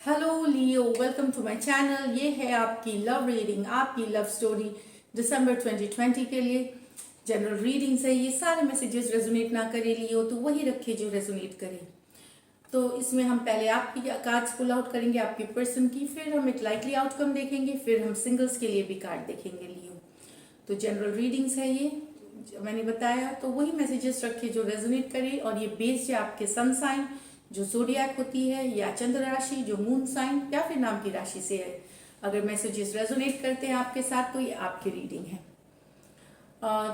Hello Leo, welcome to my channel. ये है आपकी लव रीडिंग, आपकी लव स्टोरी दिसंबर 2020 के लिए। जनरल रीडिंग्स है, ये सारे मैसेजेस रेजोनेट ना करे लियो तो वही रखे जो रेजोनेट करे। तो इसमें हम पहले आपकी कार्ड्स पुल आउट करेंगे, आपके पर्सन की, फिर हम एक लाइकली आउटकम देखेंगे, फिर हम सिंगल्स के लिए भी कार्ड देखेंगे लियो। तो जनरल रीडिंग्स है ये, मैंने बताया, तो वही मैसेजेस रखे जो रेजोनेट करे। और ये बेस्ड है आपके सन साइन जो जोडियाक होती है, या चंद्र राशि जो मून साइन, या फिर नाम की राशि से है। अगर मैसेजेस रेजोनेट करते हैं आपके साथ तो ये आपकी रीडिंग है।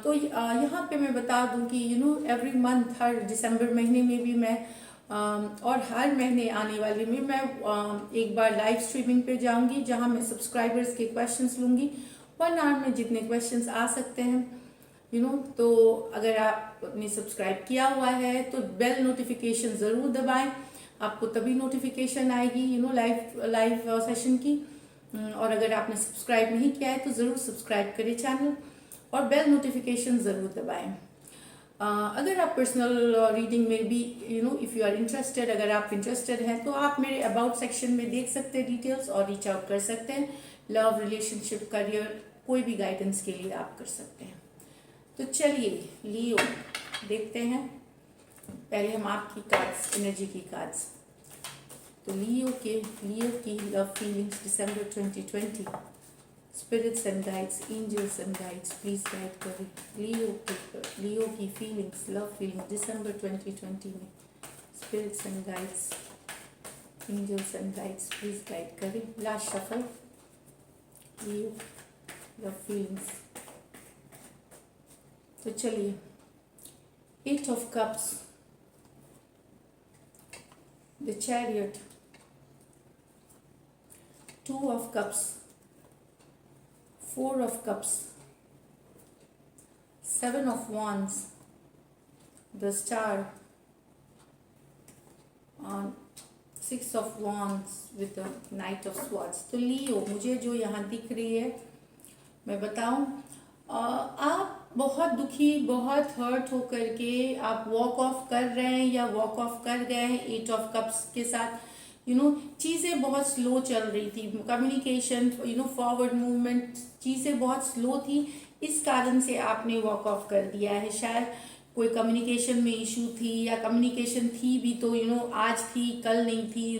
तो यहाँ पे मैं बता दूं कि एवरी मंथ, हर दिसंबर महीने में भी मैं और हर महीने आने वाले में मैं एक बार लाइव स्ट्रीमिंग पे जाऊंगी, जहां मैं सब्सक्राइबर्स के क्वेश्चंस लूंगी। 1 आवर में जितने क्वेश्चंस आ सकते हैं तो अगर आपने सब्सक्राइब किया हुआ है तो बेल नोटिफिकेशन ज़रूर दबाएं, आपको तभी नोटिफिकेशन आएगी लाइव सेशन की। और अगर आपने सब्सक्राइब नहीं किया है तो ज़रूर सब्सक्राइब करें चैनल और बेल नोटिफिकेशन ज़रूर दबाएं। अगर आप पर्सनल रीडिंग में भी इफ़ यू आर इंटरेस्टेड, अगर आप इंटरेस्टेड हैं तो आप मेरे अबाउट सेक्शन में देख सकते हैं डिटेल्स और रीच आउट कर सकते हैं। लव, रिलेशनशिप, करियर, कोई भी गाइडेंस के लिए आप कर सकते हैं। तो चलिए लियो देखते हैं। पहले हम आपकी कार्ड्स, एनर्जी की कार्ड्स। तो लियो की लव फीलिंग्स दिसंबर 2020। Spirits and guides, angels and guides, please guide करें लियो की फीलिंग्स, लव फीलिंग दिसंबर 2020 में। Spirits and guides, angels and guides, please guide करें। Last shuffle, Leo love feelings. तो चलिए, 8 of Cups, the Chariot, 2 of Cups, 4 of Cups, 7 of Wands, the Star, and 6 of Wands with the Knight of Swords। तो लियो, मुझे जो यहाँ दिख रही है मैं बताऊं, आप बहुत दुखी, बहुत हर्ट होकर के आप वॉक ऑफ कर रहे हैं या वॉक ऑफ कर गए हैं 8 ऑफ कप्स के साथ। चीज़ें बहुत स्लो चल रही थी, कम्युनिकेशन, फॉरवर्ड मूवमेंट, चीज़ें बहुत स्लो थी। इस कारण से आपने वॉक ऑफ कर दिया है। शायद कोई कम्युनिकेशन में इशू थी, या कम्युनिकेशन थी भी तो आज थी, कल नहीं थी,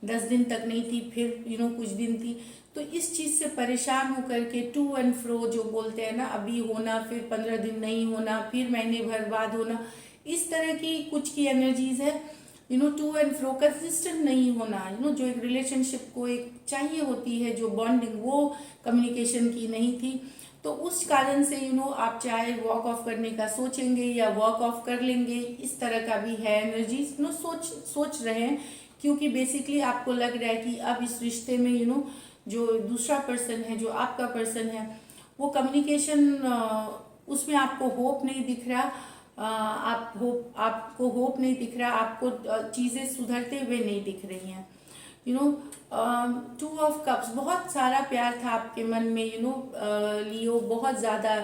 10 दिन तक नहीं थी, फिर कुछ दिन थी। तो इस चीज़ से परेशान होकर के टू एंड फ्रो जो बोलते हैं ना, अभी होना, फिर 15 दिन नहीं होना, फिर महीने भर बाद होना, इस तरह की कुछ की एनर्जीज है। टू एंड फ्रो, कंसिस्टेंट नहीं होना, जो एक रिलेशनशिप को एक चाहिए होती है, जो बॉन्डिंग, वो कम्युनिकेशन की नहीं थी। तो उस कारण से आप चाहे वॉक ऑफ करने का सोचेंगे या वॉक ऑफ कर लेंगे, इस तरह का भी है एनर्जीज। सोच रहे हैं, क्योंकि बेसिकली आपको लग रहा है कि अब इस रिश्ते में जो दूसरा पर्सन है, जो आपका पर्सन है, वो कम्युनिकेशन, उसमें आपको होप नहीं दिख रहा। आपको होप नहीं दिख रहा, आपको चीज़ें सुधरते हुए नहीं दिख रही हैं। 2 ऑफ कप्स, बहुत सारा प्यार था आपके मन में, लियो, बहुत ज़्यादा।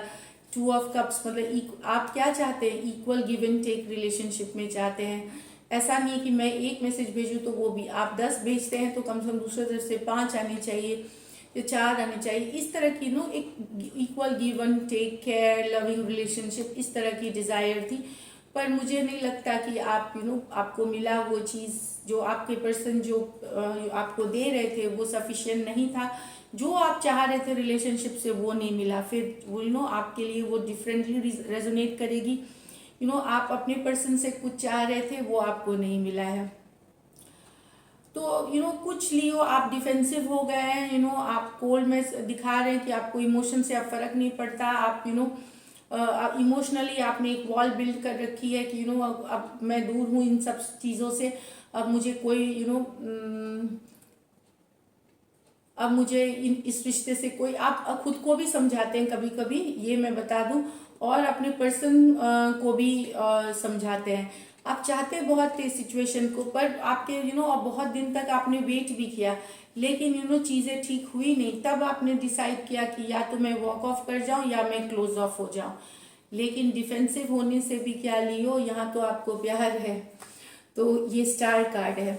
2 ऑफ कप्स मतलब आप क्या चाहते हैं, equal give and take relationship में चाहते हैं। ऐसा नहीं कि मैं एक मैसेज भेजूँ तो वो भी आप 10 भेजते हैं तो कम से कम दूसरे तरफ से 5 आने चाहिए या 4 आने चाहिए। इस तरह की एक equal give and take care, loving relationship, इस तरह की डिज़ायर थी। पर मुझे नहीं लगता कि आप आपको मिला वो चीज़ जो आपके पर्सन जो आपको दे रहे थे वो सफिशिएंट नहीं था। जो आप चाह रहे थे रिलेशनशिप से वो नहीं मिला, फिर वो आपके लिए वो डिफरेंटली रेजोनेट करेगी। आप अपने पर्सन से कुछ चाह रहे थे, वो आपको नहीं मिला है। तो कुछ लियो आप डिफेंसिव हो गए हैं, आप कोल्ड में दिखा रहे हैं कि आपको इमोशन से अब फर्क नहीं पड़ता। आप इमोशनली आपने एक वॉल बिल्ड कर रखी है कि अब मैं दूर हूँ इन सब चीज़ों से, अब मुझे कोई अब मुझे इस रिश्ते से कोई, आप खुद को भी समझाते हैं कभी कभी, ये मैं बता दूं, और अपने पर्सन को भी समझाते हैं। आप चाहते बहुत थे सिचुएशन को, पर आपके अब बहुत दिन तक आपने वेट भी किया, लेकिन चीज़ें ठीक हुई नहीं। तब आपने डिसाइड किया कि या तो मैं वॉक ऑफ कर जाऊं या मैं क्लोज ऑफ हो जाऊं। लेकिन डिफेंसिव होने से भी क्या लियो, यहाँ तो आपको प्यार है। तो ये स्टार कार्ड है।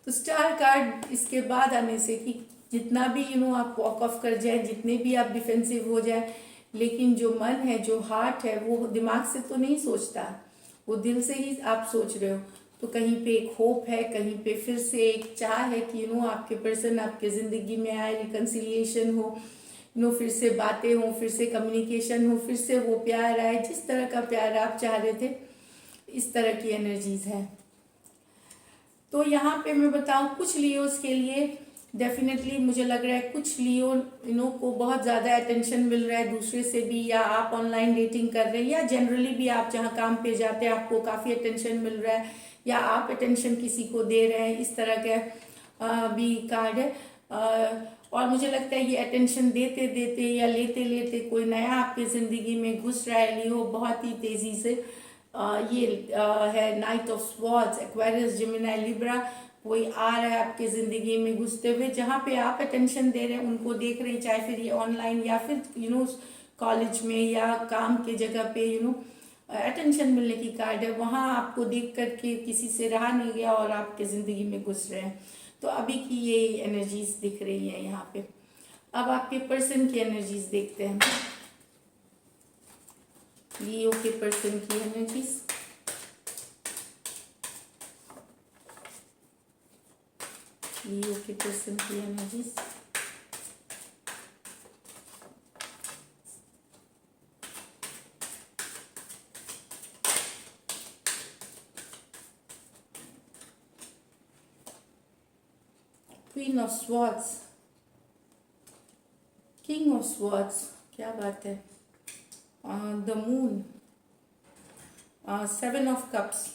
तो स्टार कार्ड इसके बाद आने से कि जितना भी आप वॉक ऑफ कर जाए, जितने भी आप डिफेंसिव हो जाए, लेकिन जो मन है, जो हार्ट है, वो दिमाग से तो नहीं सोचता, वो दिल से ही आप सोच रहे हो। तो कहीं पे एक होप है, कहीं पे फिर से एक चाह है कि आपके पर्सन आपके ज़िंदगी में आए, रिकन्सिलिएशन हो, फिर से बातें हो, फिर से कम्युनिकेशन हो, फिर से वो प्यार आए, जिस तरह का प्यार आप चाह रहे थे, इस तरह की एनर्जीज है। तो यहाँ पे मैं बताऊँ कुछ लियोस के लिए डेफिनेटली मुझे लग रहा है कुछ लियो को बहुत ज़्यादा अटेंशन मिल रहा है दूसरे से भी, या आप ऑनलाइन डेटिंग कर रहे हैं, या जनरली भी आप जहाँ काम पे जाते हैं आपको काफ़ी अटेंशन मिल रहा है, या आप अटेंशन किसी को दे रहे हैं, इस तरह का भी कार्ड है। और मुझे लगता है ये अटेंशन देते देते या लेते लेते कोई नया आपकी ज़िंदगी में घुस रहा है लियो बहुत ही तेज़ी से। ये है night of swords, Aquarius, Gemini, Libra, कोई आ रहा है आपके ज़िंदगी में घुसते हुए, जहाँ पे आप अटेंशन दे रहे हैं उनको देख रहे हैं, चाहे फिर ये ऑनलाइन या फिर कॉलेज में या काम के जगह पे अटेंशन मिलने की कार्ड है। वहाँ आपको देख करके किसी से रहा नहीं गया और आपके ज़िंदगी में घुस रहे हैं। तो अभी की ये एनर्जीज दिख रही है यहाँ पे। अब आपके पर्सन की एनर्जीज देखते हैं, लियो के पर्सन की एनर्जीज। लियो के पर्सन की energies. Queen of swords, king of swords, क्या बात है, the moon, seven of cups,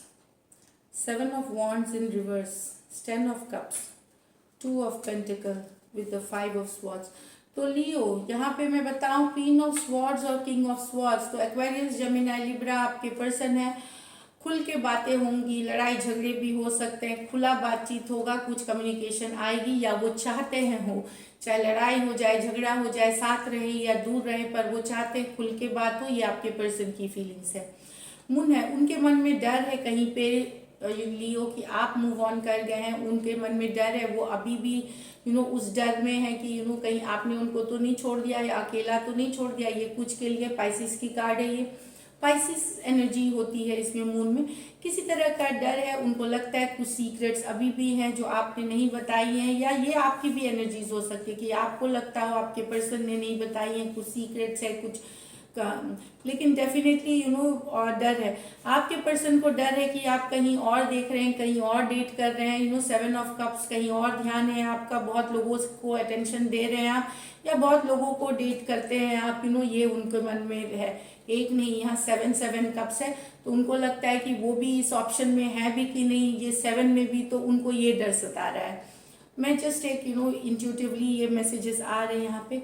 seven of wands in reverse, ten of cups, two of pentacle with the five of swords. तो लियो यहाँ पे मैं बताऊं क्वीन ऑफ स्वॉर्ड्स और king of swords, तो एक्वेरियस, जेमिनी, लिब्रा आपके पर्सन है। खुल के बातें होंगी, लड़ाई झगड़े भी हो सकते हैं, खुला बातचीत होगा, कुछ कम्युनिकेशन आएगी, या वो चाहते हैं हो, चाहे लड़ाई हो जाए, झगड़ा हो जाए, साथ रहे या दूर रहे, पर वो चाहते हैं खुल के बात हो। ये आपके पर्सन की फीलिंग्स है। मून है, उनके मन में डर है कहीं पे लियो कि आप मूव ऑन कर गए हैं, उनके मन में डर है, वो अभी भी उस डर में है कि कहीं आपने उनको तो नहीं छोड़ दिया या अकेला तो नहीं छोड़ दिया। ये कुछ के लिए पाइसिस की कार्ड है, ये पाइसिस एनर्जी होती है इसमें मून में। किसी तरह का डर है, उनको लगता है कुछ सीक्रेट्स अभी भी हैं जो आपने नहीं बताई हैं, या ये आपकी भी एनर्जीज हो सकती है कि आपको लगता हो आपके पर्सन ने नहीं बताई है, कुछ सीक्रेट्स है कुछ का, लेकिन डेफिनेटली डर है। आपके पर्सन को डर है कि आप कहीं और देख रहे हैं, कहीं और डेट कर रहे हैं, सेवन ऑफ कप्स, कहीं और ध्यान है आपका, बहुत लोगों को अटेंशन दे रहे हैं आप, या बहुत लोगों को डेट करते हैं आप, ये उनके मन में है। एक नहीं, यहाँ सेवन सेवन कप्स है, तो उनको लगता है कि वो भी इस ऑप्शन में है भी कि नहीं, ये सेवन में भी, तो उनको ये डर सता रहा है। मैं जस्ट एक इंट्यूटिवली ये मैसेजेस आ रहे हैं यहाँ पे।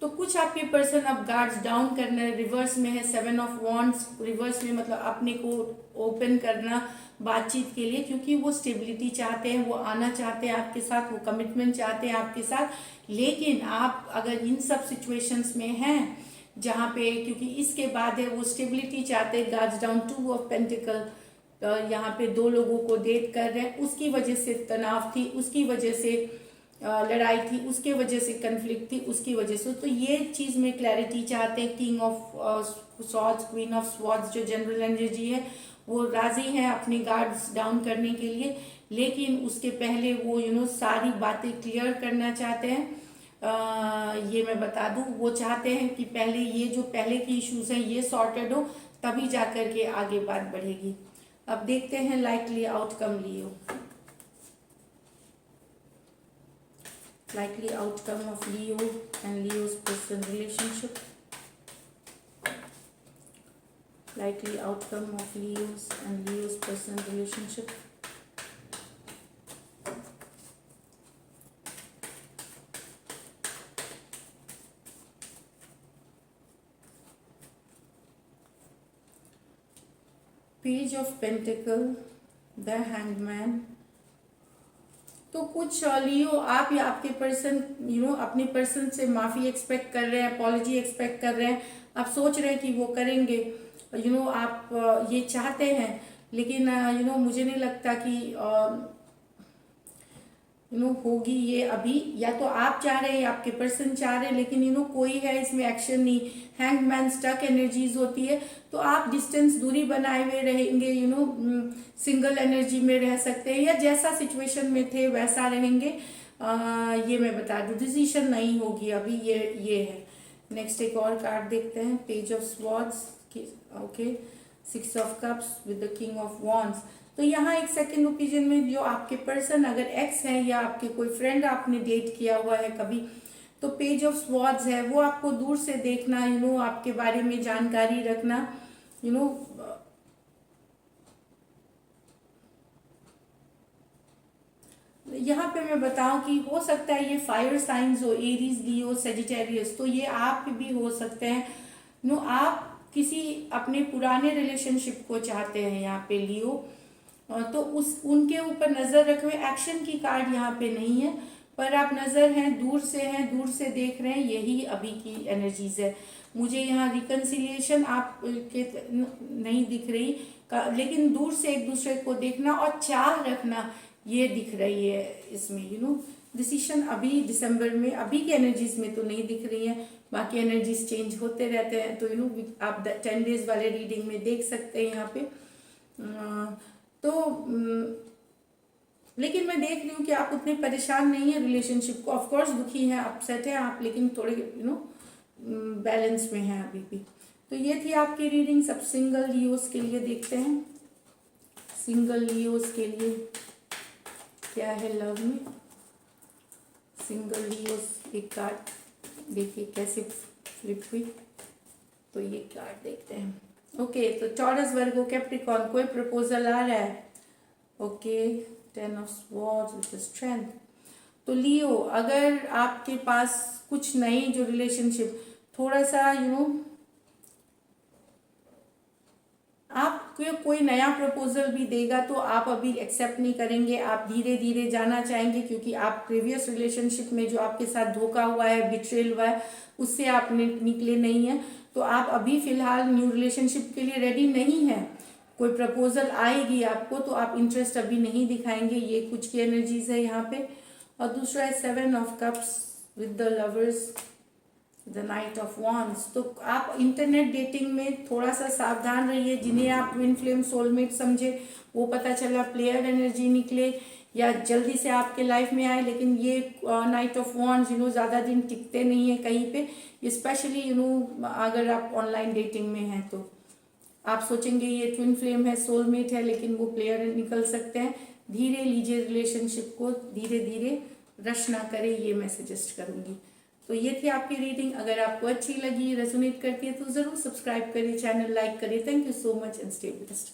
तो कुछ आपके पर्सन अब गार्ड्स डाउन करना है, रिवर्स में है सेवन ऑफ वॉन्ड्स, रिवर्स में मतलब अपने को ओपन करना बातचीत के लिए, क्योंकि वो स्टेबिलिटी चाहते हैं, वो आना चाहते हैं आपके साथ, वो कमिटमेंट चाहते हैं आपके साथ। लेकिन आप अगर इन सब सिचुएशंस में हैं जहाँ पे, क्योंकि इसके बाद है वो स्टेबिलिटी चाहते हैं, guards down, two of pentacle, यहाँ पे दो लोगों को डेट कर रहे हैं, उसकी वजह से तनाव थी, उसकी वजह से लड़ाई थी, उसके वजह से कन्फ्लिक्ट थी, उसकी वजह से, तो ये चीज़ में क्लैरिटी चाहते हैं। King of swords, queen of swords जो जनरल एनर्जी है, वो राजी हैं अपने गार्ड्स डाउन करने के लिए, लेकिन उसके पहले वो सारी बातें क्लियर करना चाहते हैं। ये मैं बता दूं, वो चाहते हैं कि पहले ये जो पहले की इश्यूज हैं ये सॉर्टेड हो, तभी जा कर के आगे बात बढ़ेगी। अब देखते हैं likely outcome Leo, likely outcome of Leo and Leo's person relationship, likely outcome of Leo's and Leo's person relationship, Page of Pentacle, the Hanged Man। तो कुछ लियो आप या आपके पर्सन अपने पर्सन से माफ़ी एक्सपेक्ट कर रहे हैं, अपॉलॉजी एक्सपेक्ट कर रहे हैं, आप सोच रहे हैं कि वो करेंगे, आप ये चाहते हैं, लेकिन मुझे नहीं लगता कि होगी ये अभी, या तो आप चाह रहे हैं या आपके पर्सन चाह रहे हैं, लेकिन कोई है इसमें एक्शन नहीं। हैंगमैन स्टक एनर्जीज होती है, तो आप डिस्टेंस दूरी बनाए हुए रहेंगे, सिंगल एनर्जी में रह सकते हैं, या जैसा सिचुएशन में थे वैसा रहेंगे। ये मैं बता दूं, डिसीजन नहीं होगी अभी, ये है। नेक्स्ट एक और कार्ड देखते हैं, page of swords. Okay, 6 of cups with the king of wands. तो यहाँ एक सेकेंड ओपिनियन में जो आपके पर्सन अगर एक्स है या आपके कोई फ्रेंड आपने डेट किया हुआ है कभी, तो पेज ऑफ स्वॉर्ड्स है, वो आपको दूर से देखना, आपके बारे में जानकारी रखना, यहाँ पे मैं बताऊं कि हो सकता है ये फायर साइंस हो, एरीज, लियो, सेजिटेरियस, तो ये आप भी हो सकते हैं। आप किसी अपने पुराने रिलेशनशिप को चाहते हैं यहाँ पे लियो, तो उनके ऊपर नजर रखे हुए, एक्शन की कार्ड यहाँ पे नहीं है, पर आप नजर हैं, दूर से देख रहे हैं, यही अभी की एनर्जीज है। मुझे यहाँ रिकन्सिलिएशन आप के नहीं दिख रही, लेकिन दूर से एक दूसरे को देखना और चाह रखना, ये दिख रही है इसमें। डिसीशन अभी दिसंबर में, अभी की एनर्जीज में तो नहीं दिख रही है, बाकी एनर्जीज चेंज होते रहते हैं, तो आप 10 डेज वाले रीडिंग में देख सकते हैं यहाँ पे। तो लेकिन मैं देख रही हूँ कि आप उतने परेशान नहीं है रिलेशनशिप को, ऑफकोर्स दुखी हैं, अपसेट हैं आप, लेकिन थोड़े बैलेंस में हैं अभी भी। तो ये थी आपकी रीडिंग। सब सिंगल लियोस के लिए देखते हैं, सिंगल लियोस के लिए क्या है लव में। सिंगल लियोस, एक कार्ड देखिए कैसे फ्लिप हुई, तो ये कार्ड देखते हैं। ओके, तो टॉरस, वर्गो, कैप्रिकॉर्न, कोई प्रपोजल आ रहा है। Okay, 10 of swords with strength. तो लियो, अगर आपके पास कुछ नई जो रिलेशनशिप, थोड़ा सा आपको कोई नया प्रपोजल भी देगा तो आप अभी एक्सेप्ट नहीं करेंगे, आप धीरे धीरे जाना चाहेंगे, क्योंकि आप प्रीवियस रिलेशनशिप में जो आपके साथ धोखा हुआ है, बिट्रेल हुआ है, उससे आप निकले नहीं हैं, तो आप अभी फिलहाल न्यू रिलेशनशिप के लिए रेडी नहीं है। कोई प्रपोजल आएगी आपको तो आप इंटरेस्ट अभी नहीं दिखाएंगे, ये कुछ की एनर्जीज है यहाँ पे। और दूसरा है 7 of cups with the lovers, the night of wands. तो आप इंटरनेट डेटिंग में थोड़ा सा सावधान रहिए, जिन्हें आप ट्विन फ्लेम सोलमेट समझे, वो पता चला प्लेयर एनर्जी निकले या जल्दी से आपके लाइफ में आए, लेकिन ये नाइट ऑफ वॉन्ड्स ज़्यादा दिन टिकते नहीं है कहीं पे, स्पेशली अगर आप ऑनलाइन डेटिंग में हैं तो आप सोचेंगे ये ट्विन फ्लेम है, सोलमेट है, लेकिन वो प्लेयर निकल सकते हैं। धीरे लीजिए रिलेशनशिप को, धीरे धीरे रश ना करें, ये मैं सजेस्ट करूंगी। तो ये थी आपकी रीडिंग। अगर आपको अच्छी लगी, रेजोनेट करती है, तो जरूर सब्सक्राइब करिए, चैनल लाइक करिए। Thank you so much and stay blessed.